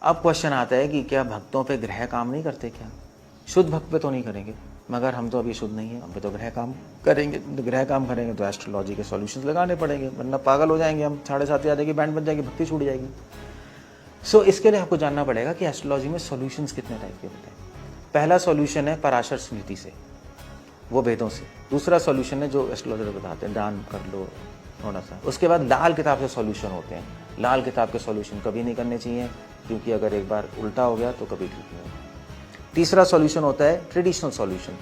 अब क्वेश्चन आता है कि क्या भक्तों पे ग्रह काम नहीं करते क्या? शुद्ध भक्त पे तो नहीं करेंगे, मगर हम तो अभी शुद्ध नहीं है, हम पे तो ग्रह काम करेंगे। तो ग्रह काम करेंगे तो एस्ट्रोलॉजी के सॉल्यूशंस लगाने पड़ेंगे, वरना पागल हो जाएंगे हम। 7:30 आ जाएगी, बैंड बज जाएगी, भक्ति छूट जाएगी। सो इसके लिए आपको जानना पड़ेगा कि एस्ट्रोलॉजी में सॉल्यूशंस कितने टाइप के होते हैं। पहला सॉल्यूशन है पराशर स्मृति से, वो वेदों से। दूसरा सॉल्यूशन है जो एस्ट्रोलॉजर बताते हैं, दान कर लो थोड़ा सा। उसके बाद लाल किताब से सॉल्यूशन होते हैं। लाल किताब के सॉल्यूशन कभी नहीं करने चाहिए, क्योंकि अगर एक बार उल्टा हो गया तो कभी ठीक नहीं होगा। तीसरा सॉल्यूशन होता है ट्रेडिशनल सॉल्यूशन।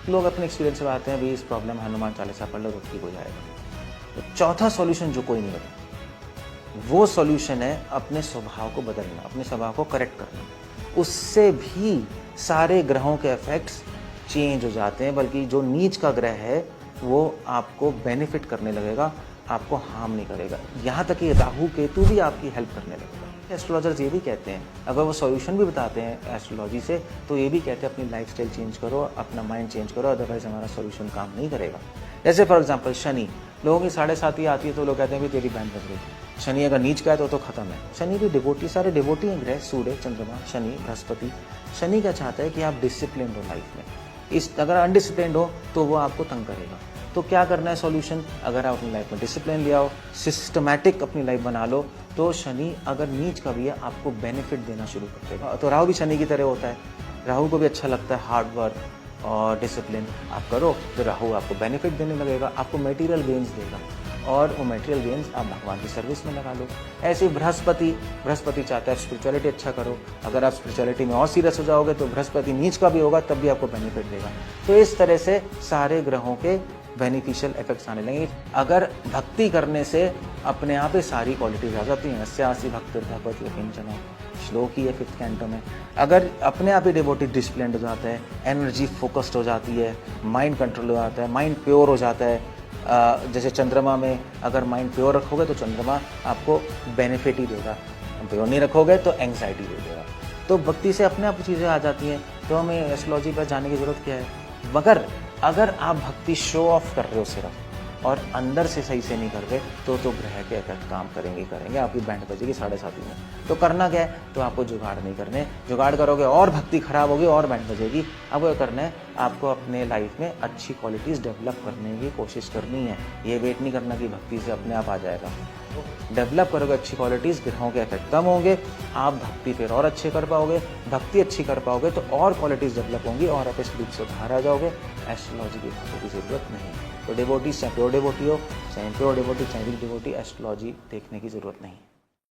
लोग अपने एक्सपीरियंस से आते हैं, भाई इस प्रॉब्लम हनुमान चालीसा पढ़ लो तो ठीक हो जाएगा। तो चौथा सॉल्यूशन जो कोई नहीं करता, वो सॉल्यूशन है अपने स्वभाव को बदलना, अपने स्वभाव को करेक्ट करना। उससे भी सारे ग्रहों के इफेक्ट्स चेंज हो जाते हैं, बल्कि जो नीच का ग्रह है वो आपको बेनिफिट करने लगेगा, आपको हार्म नहीं करेगा। यहाँ तक कि राहु केतु भी आपकी हेल्प करने लगेगा। एस्ट्रोलॉजर्स ये भी कहते हैं, अगर वो सॉल्यूशन भी बताते हैं एस्ट्रोलॉजी से, तो ये भी कहते हैं अपनी लाइफस्टाइल चेंज करो, अपना माइंड चेंज करो, अदरवाइज हमारा सॉल्यूशन काम नहीं करेगा। जैसे फॉर एग्जांपल शनि, लोगों की 7:30 आती है तो लोग कहते हैं कि तेरी बैंड बज गई। शनि अगर नीच का है तो खत्म है। शनि भी डिवोटी, सारे डिवोटी हैं ग्रह, सूर्य, चंद्रमा, शनि, बृहस्पति। शनि क्या चाहता है कि आप डिसिप्लिन हो लाइफ में। अगर अनडिसिप्लिन हो तो वो आपको तंग करेगा। तो क्या करना है सॉल्यूशन? अगर आप अपनी लाइफ में डिसिप्लिन ले आओ, सिस्टमैटिक अपनी लाइफ बना लो, तो शनि अगर नीच का भी है आपको बेनिफिट देना शुरू कर देगा। तो राहु भी शनि की तरह होता है। राहु को भी अच्छा लगता है हार्ड वर्क और डिसिप्लिन। आप करो तो राहु आपको बेनिफिट देने लगेगा, आपको मटेरियल गेन्स देगा, और वो मटेरियल गेन्स आप भगवान की सर्विस में लगा लो। ऐसे बृहस्पति चाहता है स्पिरिचुअलिटी अच्छा करो। अगर आप स्पिरिचुअलिटी में और सीरियस हो जाओगे तो बृहस्पति नीच का भी होगा, तब भी आपको बेनिफिट देगा। तो इस तरह से सारे ग्रहों के बेनिफिशियल इफेक्ट्स आने लगेंगे। अगर भक्ति करने से अपने आप ही सारी क्वालिटीज आ जाती हैं। अस्यासी भक्तिर्भवति किंचन, श्लोक ही है 5th कैंटो में। अगर अपने आप ही डिवोटी डिसिप्लिन हो जाता है, एनर्जी फोकस्ड हो जाती है, माइंड कंट्रोल हो जाता है, माइंड प्योर हो जाता है। जैसे चंद्रमा में अगर माइंड प्योर रखोगे तो चंद्रमा आपको बेनिफिट ही देगा, प्योर नहीं रखोगे तो एंग्जाइटी दे देगा। तो भक्ति से अपने आप चीज़ें आ जाती हैं। तो हमें एस्ट्रोलॉजी पर जाने की ज़रूरत क्या है? मगर अगर आप भक्ति शो ऑफ कर रहे हो सिर्फ, और अंदर से सही से नहीं कर रहे, तो ग्रह के इफेक्ट काम करेंगे। आपकी बैंड बजेगी 7:30 में। तो करना क्या है? तो आपको जुगाड़ नहीं करने। जुगाड़ करोगे और भक्ति खराब होगी और बैंड बजेगी। अब क्या करना है? आपको अपने लाइफ में अच्छी क्वालिटीज़ डेवलप करने की कोशिश करनी है। ये वेट नहीं करना कि भक्ति से अपने आप आ जाएगा। डेवलप करोगे अच्छी क्वालिटीज़, ग्रहों के इफेक्ट कम होंगे, आप भक्ति फिर और अच्छे कर पाओगे। भक्ति अच्छी कर पाओगे तो और क्वालिटीज़ डेवलप होंगी और आप स्पिरिट से बाहर आ जाओगे। एस्ट्रोलॉजी की बातों की जरूरत नहीं। तो डिवोटी, चाहे प्योर डिवोटी हो, चाहे प्योर डिवोटी, चाहे वीक डिवोटी, एस्ट्रोलॉजी देखने की जरूरत नहीं।